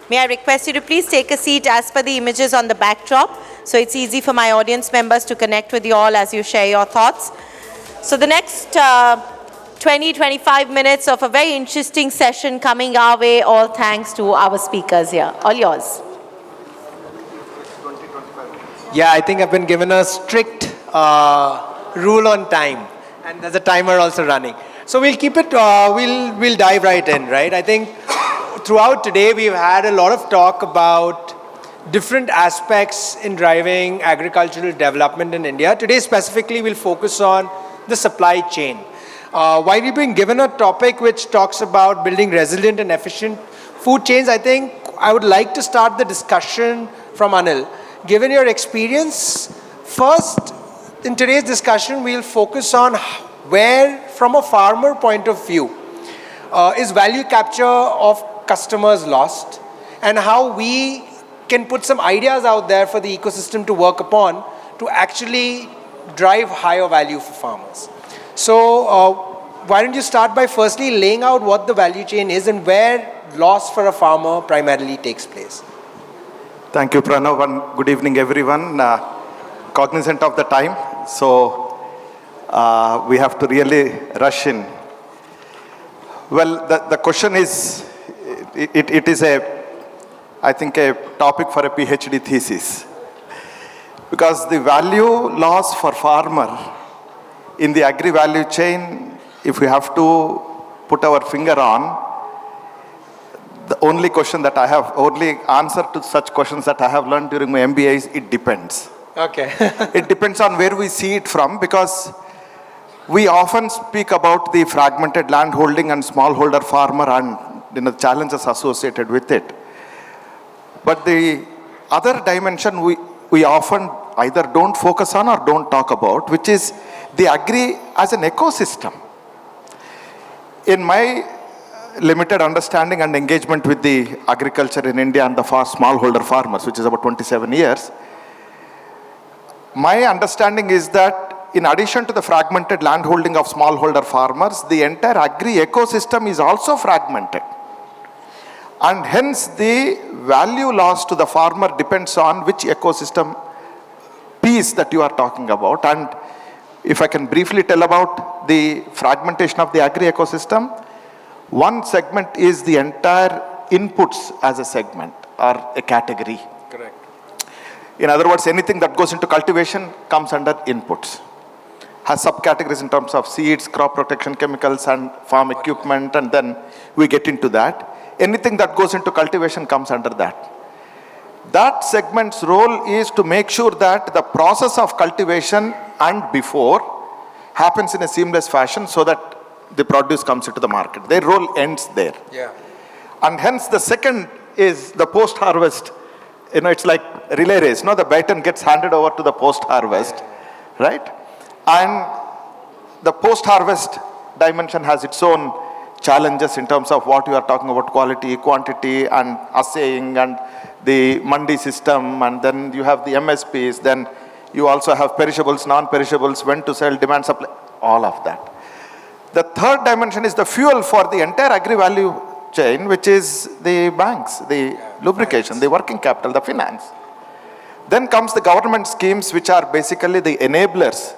May I request you to please take a seat as per the images on the backdrop, so it's easy for my audience members to connect with you all as you share your thoughts. So the next 20-25 minutes of a very interesting session coming our way, all thanks to our speakers here. All yours. Yeah, I think I've been given a strict rule on time, and there's a timer also running. So we'll keep it, we'll dive right in, right? I think throughout today we've had a lot of talk about different aspects in driving agricultural development in India. Today specifically we'll focus on the supply chain. While we've been given a topic which talks about building resilient and efficient food chains, I think I would like to start the discussion from Anil. Given your experience, first in today's discussion we'll focus on where, from a farmer point of view, is value capture of customers lost, and how we can put some ideas out there for the ecosystem to work upon to actually drive higher value for farmers. So why don't you start by firstly laying out what the value chain is and where loss for a farmer primarily takes place. Thank you, Pranav, and good evening, everyone. Cognizant of the time, so we have to really rush in. Well, the question is, it is I think a topic for a PhD thesis. Because the value loss for farmer in the agri value chain, if we have to put our finger on, the only question that I have, only answer to such questions that I have learned during my MBA is, it depends. Okay. It depends on where we see it from, because we often speak about the fragmented land holding and smallholder farmer and challenges associated with it. But the other dimension we often either don't focus on or don't talk about, which is the agri as an ecosystem. In my limited understanding and engagement with the agriculture in India and the smallholder farmers, which is about 27 years, my understanding is that in addition to the fragmented landholding of smallholder farmers, the entire agri ecosystem is also fragmented. And hence the value loss to the farmer depends on which ecosystem piece that you are talking about. And if I can briefly tell about the fragmentation of the agri ecosystem, one segment is the entire inputs as a segment or a category. Correct. In other words, anything that goes into cultivation comes under inputs. Has subcategories in terms of seeds, crop protection chemicals, and farm equipment, and then we get into that. Anything that goes into cultivation comes under that. That segment's role is to make sure that the process of cultivation and before happens in a seamless fashion so that the produce comes into the market. Their role ends there. Yeah. And hence the second is the post-harvest. It's like relay race. The baton gets handed over to the post-harvest, right? And the post-harvest dimension has its own challenges in terms of what you are talking about, quality, quantity, and assaying, and the mandi system, and then you have the MSPs, then you also have perishables, non-perishables, when to sell, demand, supply, all of that. The third dimension is the fuel for the entire agri-value chain, which is the banks, the lubrication, the working capital, the finance. Then comes the government schemes, which are basically the enablers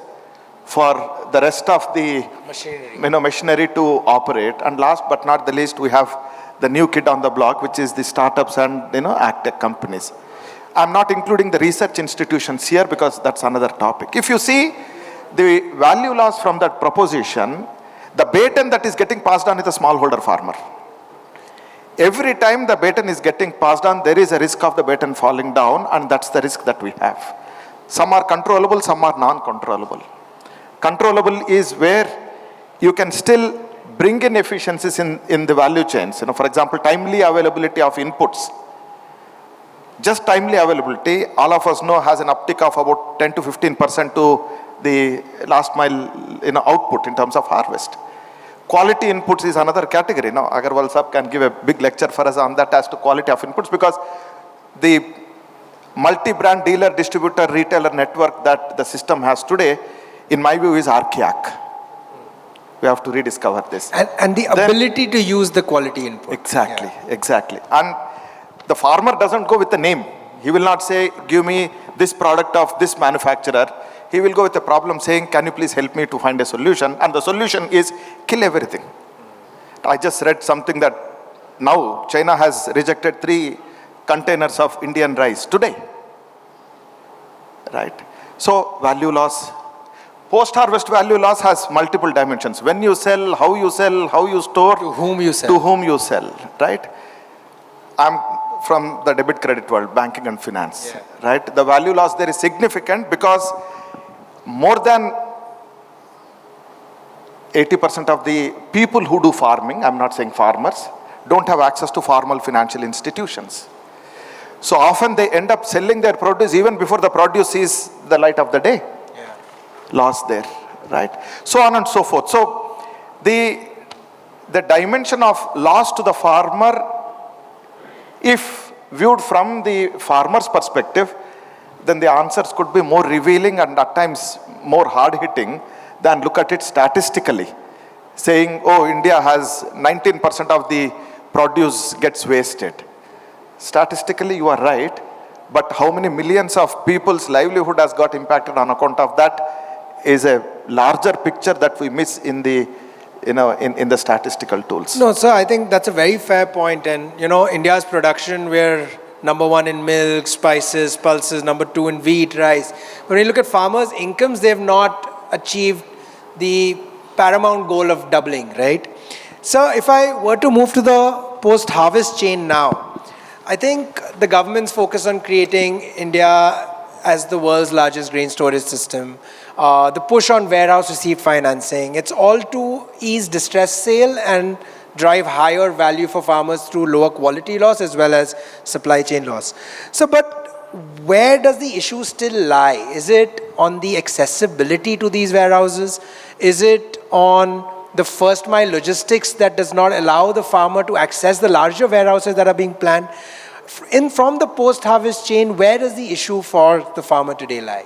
for the rest of the machinery to operate. And last but not the least, we have the new kid on the block, which is the startups and agtech companies. I'm not including the research institutions here because that's another topic. If you see the value loss from that proposition, the baton that is getting passed on is the smallholder farmer. Every time the baton is getting passed on, there is a risk of the baton falling down, and that's the risk that we have. Some are controllable, some are non-controllable. Controllable is where you can still bring in efficiencies in the value chains. For example, timely availability of inputs. Just timely availability, all of us know, has an uptick of about 10 to 15% to the last mile output in terms of harvest. Quality inputs is another category. Now, Agarwal Sahab can give a big lecture for us on that as to quality of inputs, because the multi-brand dealer, distributor, retailer network that the system has today, in my view, is archaic. We have to rediscover this. And the ability to use the quality input. Exactly, exactly. And The farmer doesn't go with the name. He will not say, give me this product of this manufacturer. He will go with a problem saying, can you please help me to find a solution? And the solution is kill everything. I just read something that now China has rejected 3 containers of Indian rice today. Right? So value loss. Post-harvest value loss has multiple dimensions. When you sell, how you store, To whom you sell. to whom you sell, right? I'm from the debit credit world, banking and finance, right? The value loss there is significant because more than 80% of the people who do farming, I'm not saying farmers, don't have access to formal financial institutions. So often they end up selling their produce even before the produce sees the light of the day. Loss there, right? So on and so forth. So the dimension of loss to the farmer, if viewed from the farmer's perspective, then the answers could be more revealing and at times more hard-hitting than look at it statistically. Saying, oh, India has 19% of the produce gets wasted. Statistically, you are right, but how many millions of people's livelihood has got impacted on account of that is a larger picture that we miss in the, in the statistical tools. No, sir, I think that's a very fair point. And, India's production, we're number 1 in milk, spices, pulses, number 2 in wheat, rice. When you look at farmers' incomes, they've not achieved the paramount goal of doubling, right? So if I were to move to the post-harvest chain now, I think the government's focus on creating India as the world's largest grain storage system, the push on warehouse receipt financing, it's all to ease distress sale and drive higher value for farmers through lower quality loss as well as supply chain loss. So, but where does the issue still lie? Is it on the accessibility to these warehouses? Is it on the first mile logistics that does not allow the farmer to access the larger warehouses that are being planned? From the post-harvest chain, where does the issue for the farmer today lie?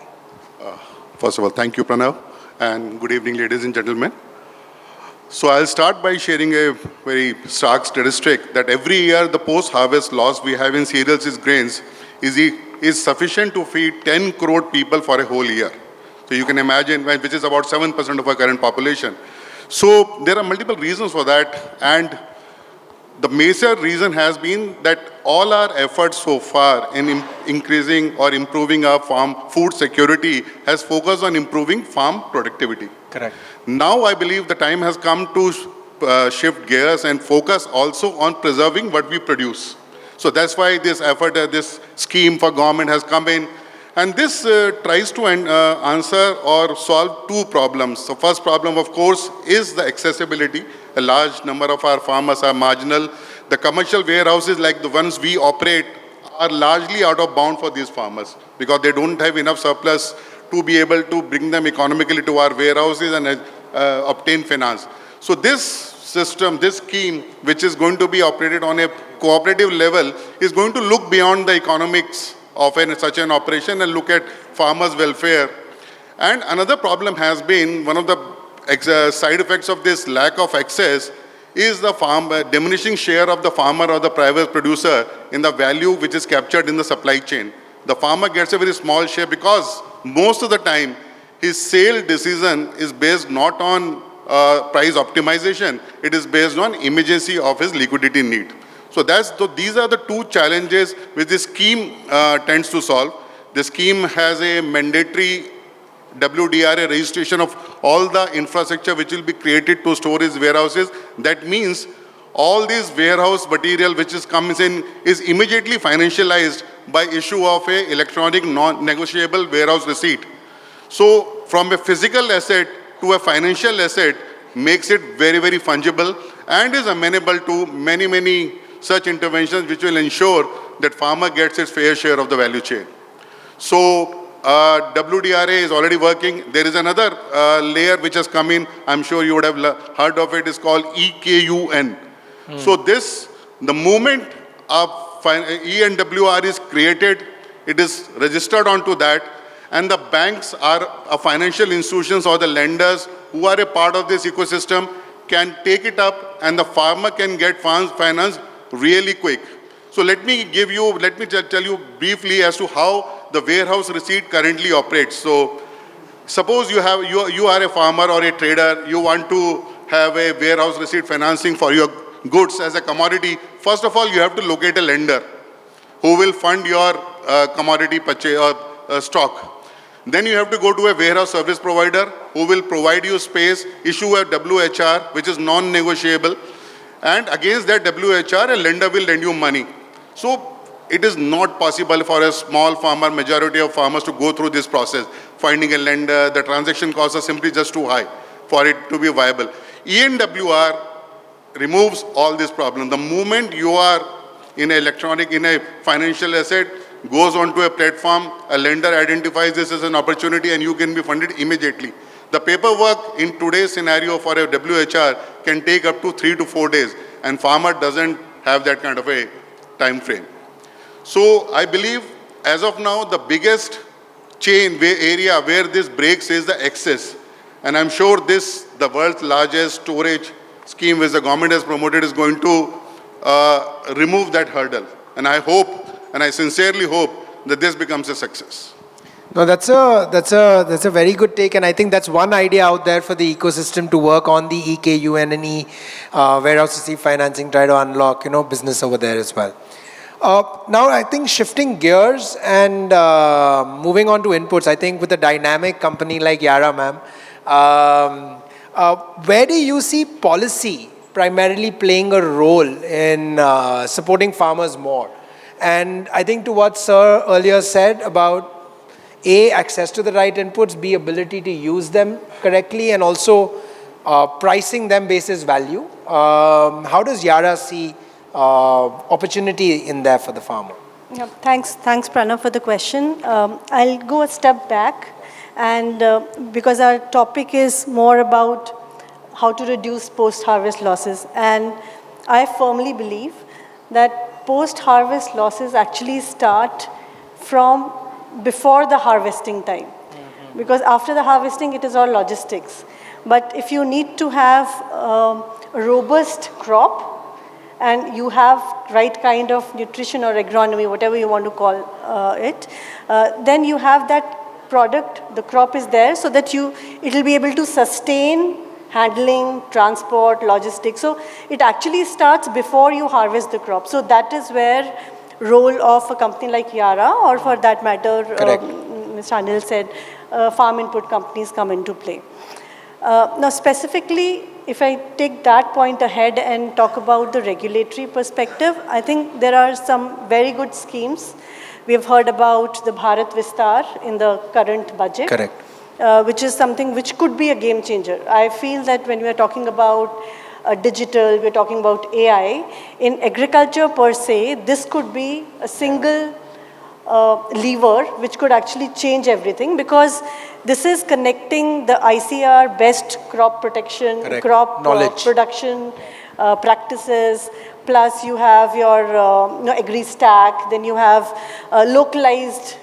First of all, thank you, Pranav, and good evening, ladies and gentlemen. So I'll start by sharing a very stark statistic that every year the post-harvest loss we have in cereals is grains is sufficient to feed 10 crore people for a whole year. So you can imagine, which is about 7% of our current population. So there are multiple reasons for that, and the major reason has been that all our efforts so far in increasing or improving our farm food security has focused on improving farm productivity. Correct. Now I believe the time has come to shift gears and focus also on preserving what we produce. So that's why this effort, this scheme for government has come in. And this tries to answer or solve 2 problems. The first problem, of course, is the accessibility. A large number of our farmers are marginal. The commercial warehouses like the ones we operate are largely out of bound for these farmers because they don't have enough surplus to be able to bring them economically to our warehouses and obtain finance. So this system, this scheme, which is going to be operated on a cooperative level, is going to look beyond the economics of such an operation and look at farmers' welfare. And another problem has been, one of the side effects of this lack of access is the diminishing share of the farmer or the private producer in the value which is captured in the supply chain. The farmer gets a very small share because most of the time his sale decision is based not on price optimization, it is based on immediacy of his liquidity need. So these are the 2 challenges which this scheme tends to solve. The scheme has a mandatory WDRA registration of all the infrastructure which will be created to store his warehouses. That means all this warehouse material which comes in is immediately financialized by issue of a electronic non-negotiable warehouse receipt. So from a physical asset to a financial asset makes it very, very fungible and is amenable to many, many such interventions which will ensure that farmer gets its fair share of the value chain. So WDRA is already working. There is another layer which has come in. I'm sure you would have heard of it. It's called EKUN. So the moment ENWR is created, it is registered onto that, and the banks are financial institutions or the lenders who are a part of this ecosystem can take it up and the farmer can get finance really quick. So let me tell you briefly as to how the warehouse receipt currently operates. So suppose you are a farmer or a trader, you want to have a warehouse receipt financing for your goods as a commodity. First of all, you have to locate a lender who will fund your commodity purchase or stock. Then you have to go to a warehouse service provider who will provide you space, issue a WHR, which is non-negotiable, and against that WHR, a lender will lend you money. So it is not possible for a small farmer, majority of farmers, to go through this process. Finding a lender, the transaction costs are simply just too high for it to be viable. ENWR removes all this problem. The moment you are in a financial asset, goes onto a platform, a lender identifies this as an opportunity and you can be funded immediately. The paperwork in today's scenario for a WHR can take up to 3 to 4 days, and farmer doesn't have that kind of a time frame. So I believe as of now, the biggest area where this breaks is the access. And I'm sure this, the world's largest storage scheme which the government has promoted, is going to remove that hurdle. And I hope, and I sincerely hope, that this becomes a success. No, that's a very good take, and I think that's one idea out there for the ecosystem to work on the EKUN and warehouse receipt financing, try to unlock business over there as well. Now, I think shifting gears and moving on to inputs, I think with a dynamic company like Yara, ma'am, where do you see policy primarily playing a role in supporting farmers more? And I think to what Sir earlier said about access to the right inputs, B, ability to use them correctly, and also pricing them basis value. How does Yara see opportunity in there for the farmer? Yeah, thanks Pranav for the question. I'll go a step back, and because our topic is more about how to reduce post-harvest losses, and I firmly believe that post-harvest losses actually start from before the harvesting time. Because after the harvesting, it is all logistics. But if you need to have a robust crop and you have right kind of nutrition or agronomy, whatever you want to call it, then you have that product, the crop is there, so that it will be able to sustain handling, transport, logistics. So it actually starts before you harvest the crop. So that is where role of a company like Yara, or for that matter, Mr. Anil said, farm input companies come into play. Now specifically, if I take that point ahead and talk about the regulatory perspective, I think there are some very good schemes. We have heard about the Bharat Vistar in the current budget. Correct. Which is something which could be a game changer. I feel that when we are talking about digital, we're talking about AI, in agriculture per se, this could be a single lever which could actually change everything, because this is connecting the ICR best crop protection, Correct. crop knowledge, production practices, plus you have your Agri stack, then you have localized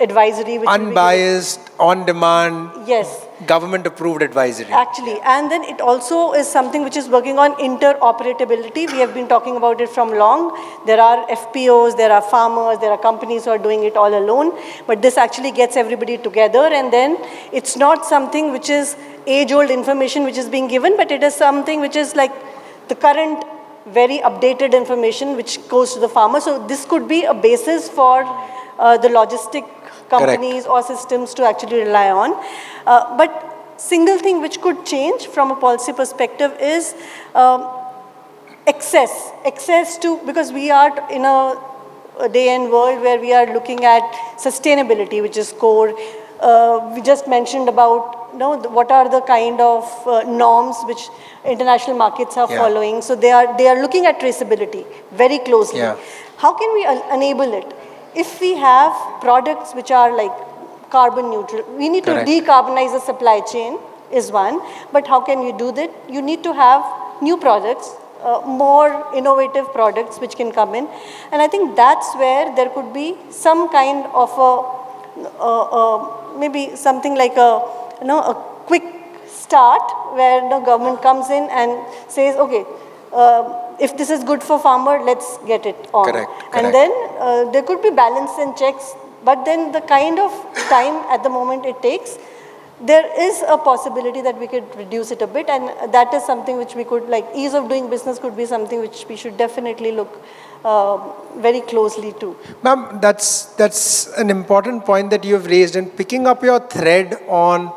advisory, which unbiased, on demand, yes, government approved advisory. Actually, and then it also is something which is working on interoperability. We have been talking about it from long. There are FPOs, there are farmers, there are companies who are doing it all alone, but this actually gets everybody together, and then it's not something which is age-old information which is being given, but it is something which is like the current very updated information which goes to the farmer. So this could be a basis for the logistic companies, correct, or systems to actually rely on. But single thing which could change from a policy perspective is access to, because we are in a day and world where we are looking at sustainability, which is core. We just mentioned about what are the kind of norms which international markets are following. So they are looking at traceability very closely. Yeah. How can we enable it? If we have products which are like carbon neutral, we need correct, to decarbonize the supply chain is one, but how can you do that? You need to have new products, more innovative products which can come in, and I think that's where there could be some kind of maybe something like a quick start where the government comes in and says, okay, if this is good for farmer, let's get it on. Correct. And then there could be balance and checks, but then the kind of time at the moment it takes, there is a possibility that we could reduce it a bit, and that is something which we could, like ease of doing business could be something which we should definitely look very closely to. Ma'am, that's an important point that you have raised, and picking up your thread on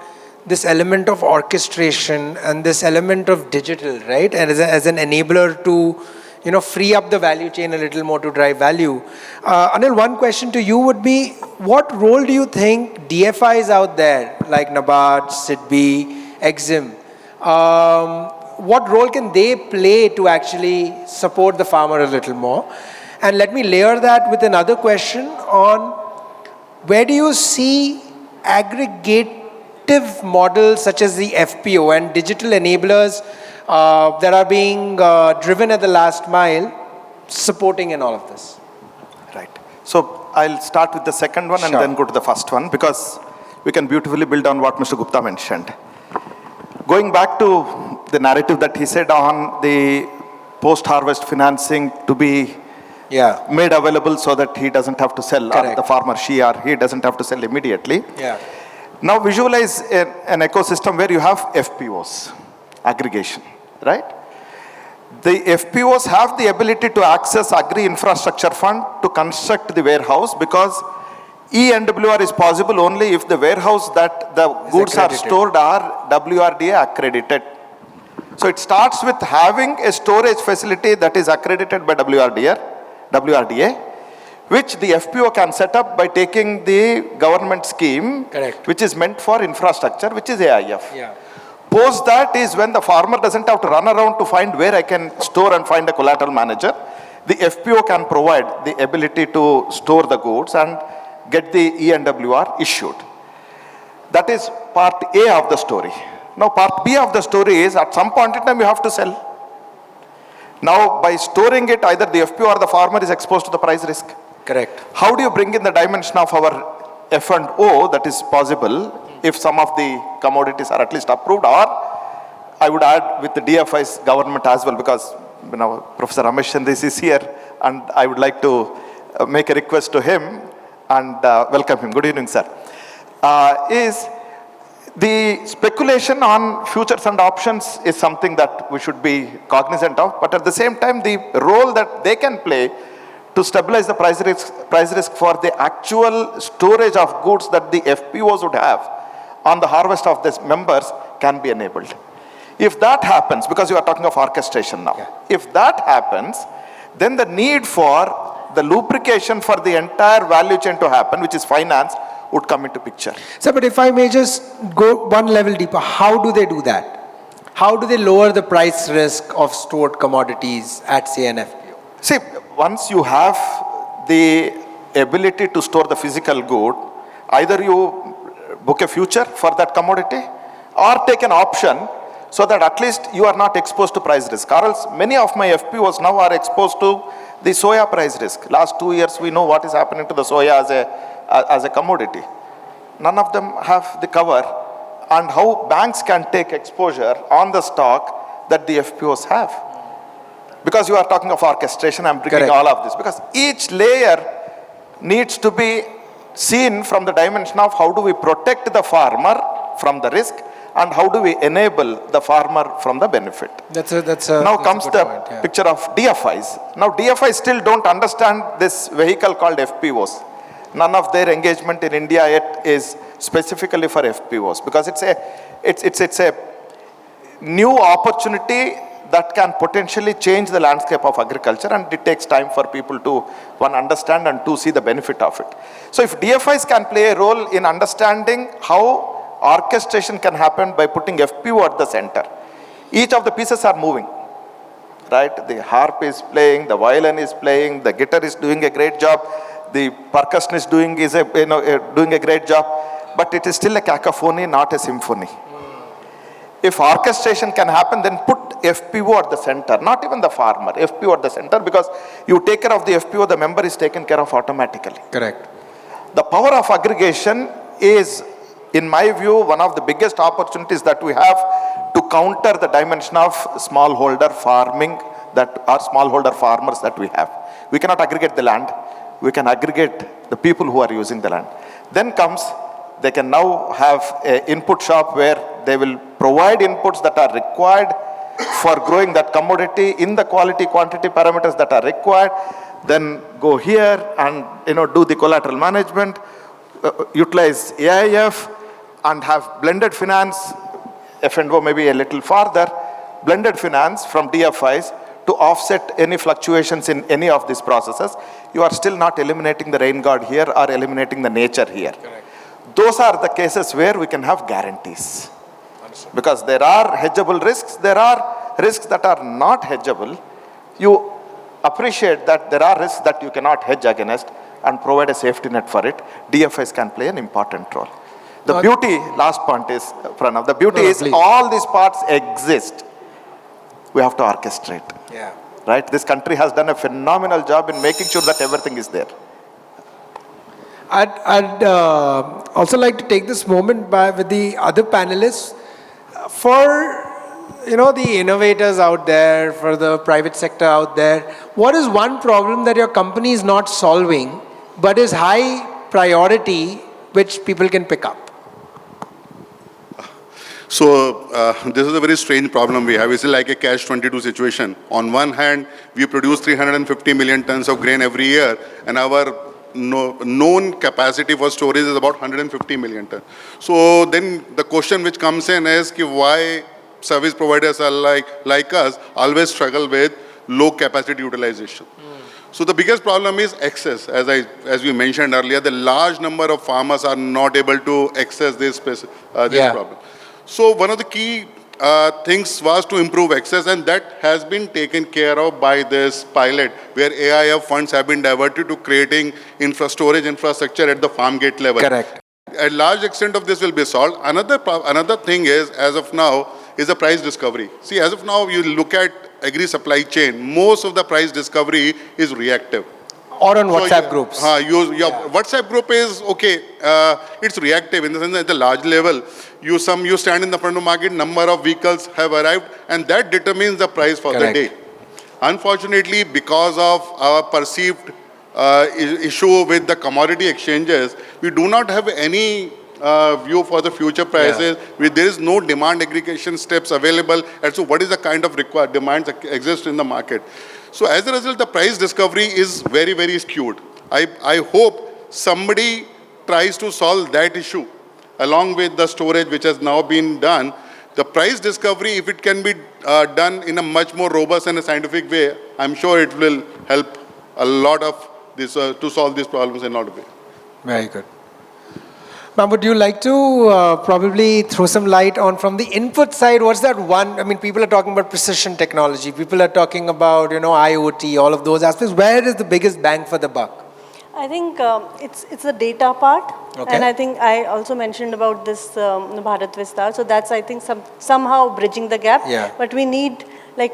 this element of orchestration and this element of digital, right? And as an enabler to, free up the value chain a little more to drive value. Anil, one question to you would be, what role do you think DFIs out there, like NABARD, SIDBI, EXIM, what role can they play to actually support the farmer a little more? And let me layer that with another question on, where do you see aggregative models such as the FPO and digital enablers that are being driven at the last mile supporting in all of this? Right. So I'll start with the second one and Sure. then go to the first one, because we can beautifully build on what Mr. Gupta mentioned. Going back to the narrative that he said on the post-harvest financing to be made available so that he doesn't have to sell, or the farmer, she or he doesn't have to sell immediately. Yeah. Now visualize an ecosystem where you have FPOs, aggregation, right? The FPOs have the ability to access Agri Infrastructure Fund to construct the warehouse, because ENWR is possible only if the warehouse that the goods are stored are WRDA accredited. So it starts with having a storage facility that is accredited by WRDA, which the FPO can set up by taking the government scheme, which is meant for infrastructure, which is AIF. Yeah. Post that is when the farmer doesn't have to run around to find where I can store and find a collateral manager. The FPO can provide the ability to store the goods and get the ENWR issued. That is part A of the story. Now part B of the story is, at some point in time you have to sell. Now by storing it, either the FPO or the farmer is exposed to the price risk. Correct. How do you bring in the dimension of our F&O that is possible if some of the commodities are at least approved, or I would add with the DFI's government as well, because Professor Ramesh Chandris is here, and I would like to make a request to him and welcome him. Good evening, sir. Is the speculation on futures and options is something that we should be cognizant of, but at the same time, the role that they can play to stabilize the price risk for the actual storage of goods that the FPOs would have on the harvest of these members can be enabled. If that happens, because you are talking of orchestration now, if that happens, then the need for the lubrication for the entire value chain to happen, which is finance, would come into picture. So, but if I may just go one level deeper, how do they do that? How do they lower the price risk of stored commodities at, say, an FPO? See, once you have the ability to store the physical good, either you book a future for that commodity or take an option so that at least you are not exposed to price risk. Or else many of my FPOs now are exposed to the soya price risk. Last 2 years we know what is happening to the soya as a commodity. None of them have the cover, and how banks can take exposure on the stock that the FPOs have. Because you are talking of orchestration, I'm bringing all of this. Because each layer needs to be seen from the dimension of how do we protect the farmer from the risk and how do we enable the farmer from the benefit. Now comes the picture of DFIs. Now DFIs still don't understand this vehicle called FPOs. None of their engagement in India yet is specifically for FPOs, because it's a new opportunity that can potentially change the landscape of agriculture, and it takes time for people to, one, understand and two, see the benefit of it. So if DFIs can play a role in understanding how orchestration can happen by putting FPO at the center, each of the pieces are moving, right? The harp is playing, the violin is playing, the guitar is doing a great job, the percussion is doing a great job, but it is still a cacophony, not a symphony. If orchestration can happen, then put FPO at the center, not even the farmer, FPO at the center, because you take care of the FPO, the member is taken care of automatically. Correct. The power of aggregation is, in my view, one of the biggest opportunities that we have to counter the dimension of smallholder farming that are smallholder farmers that we have. We cannot aggregate the land. We can aggregate the people who are using the land. Then comes, they can now have an input shop where they will provide inputs that are required for growing that commodity in the quality, quantity parameters that are required. Then go here and do the collateral management, utilize AIF, and have blended finance, F&O maybe a little farther, blended finance from DFIs to offset any fluctuations in any of these processes. You are still not eliminating the rain god here or eliminating the nature here. Correct. Those are the cases where we can have guarantees. Because there are hedgeable risks, there are risks that are not hedgeable. You appreciate that there are risks that you cannot hedge against and provide a safety net for it. DFIs can play an important role. The beauty, last point is, Pranav, the beauty is please. all these parts exist. We have to orchestrate. Yeah. Right? This country has done a phenomenal job in making sure that everything is there. I'd also like to take this moment with the other panelists for the innovators out there, for the private sector out there. What is one problem that your company is not solving but is high priority which people can pick up? So this is a very strange problem we have. It's like a catch-22 situation. On one hand, we produce 350 million tons of grain every year, and our known capacity for storage is about 150 million tons. So then the question which comes in is why service providers are like us always struggle with low capacity utilization. So the biggest problem is access. As we mentioned earlier, the large number of farmers are not able to access this problem. So one of the key things was to improve access, and that has been taken care of by this pilot, where AIF funds have been diverted to creating storage infrastructure at the farm gate level. Correct. A large extent of this will be solved. Another thing is, as of now, is the price discovery. See, as of now, you look at agri supply chain, most of the price discovery is reactive. Or on WhatsApp groups. Your WhatsApp group is okay. It's reactive in the sense that at the large level, you stand in the front of market, number of vehicles have arrived, and that determines the price for the day. Unfortunately, because of our perceived issue with the commodity exchanges, we do not have any view for the future prices. There is no demand aggregation steps available as to what is the kind of required demands that exist in the market. So as a result, the price discovery is very, very skewed. I hope somebody tries to solve that issue along with the storage which has now been done. The price discovery, if it can be done in a much more robust and a scientific way, I'm sure it will help a lot of this to solve these problems in a lot of ways. Very good. Ma'am, would you like to probably throw some light on from the input side? What's that one? I mean, people are talking about precision technology. People are talking about, IoT, all of those aspects. Where is the biggest bang for the buck? I think it's the data part. Okay. And I think I also mentioned about this Bharat Vistar. So that's, I think, somehow bridging the gap. Yeah. But we need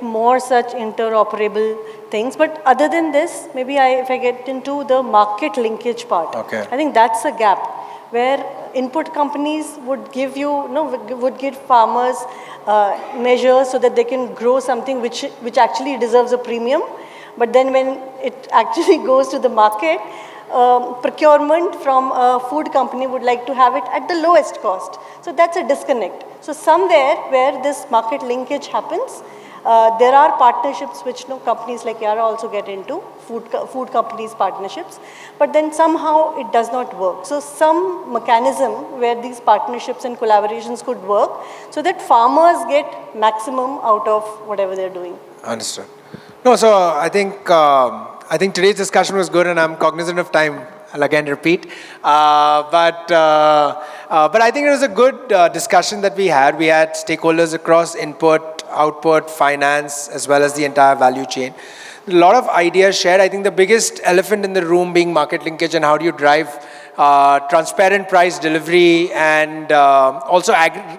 more such interoperable things. But other than this, maybe if I get into the market linkage part. Okay. I think that's a gap where input companies would give would give farmers measures so that they can grow something which actually deserves a premium. But then when it actually goes to the market, procurement from a food company would like to have it at the lowest cost. So that's a disconnect. So somewhere where this market linkage happens, there are partnerships which companies like Yara also get into, food companies partnerships, but then somehow it does not work. So some mechanism where these partnerships and collaborations could work so that farmers get maximum out of whatever they're doing. Understood. No, so I think today's discussion was good, and I'm cognizant of time. I'll again repeat. But I think it was a good discussion that we had. We had stakeholders across input, output, finance, as well as the entire value chain. A lot of ideas shared. I think the biggest elephant in the room being market linkage and how do you drive transparent price delivery and also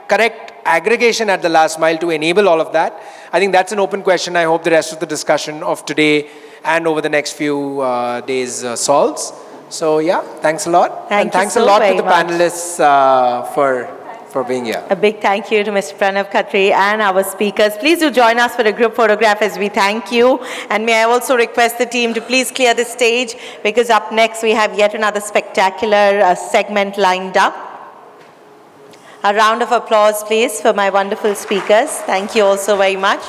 correct aggregation at the last mile to enable all of that. I think that's an open question. I hope the rest of the discussion of today and over the next few days solves. So yeah, thanks a lot. Thank you thanks so a lot to very the much. panelists for for being here. A big thank you to Mr. Pranav Khatri and our speakers. Please do join us for a group photograph as we thank you. And may I also request the team to please clear the stage, because up next we have yet another spectacular segment lined up. A round of applause, please, for my wonderful speakers. Thank you all so very much.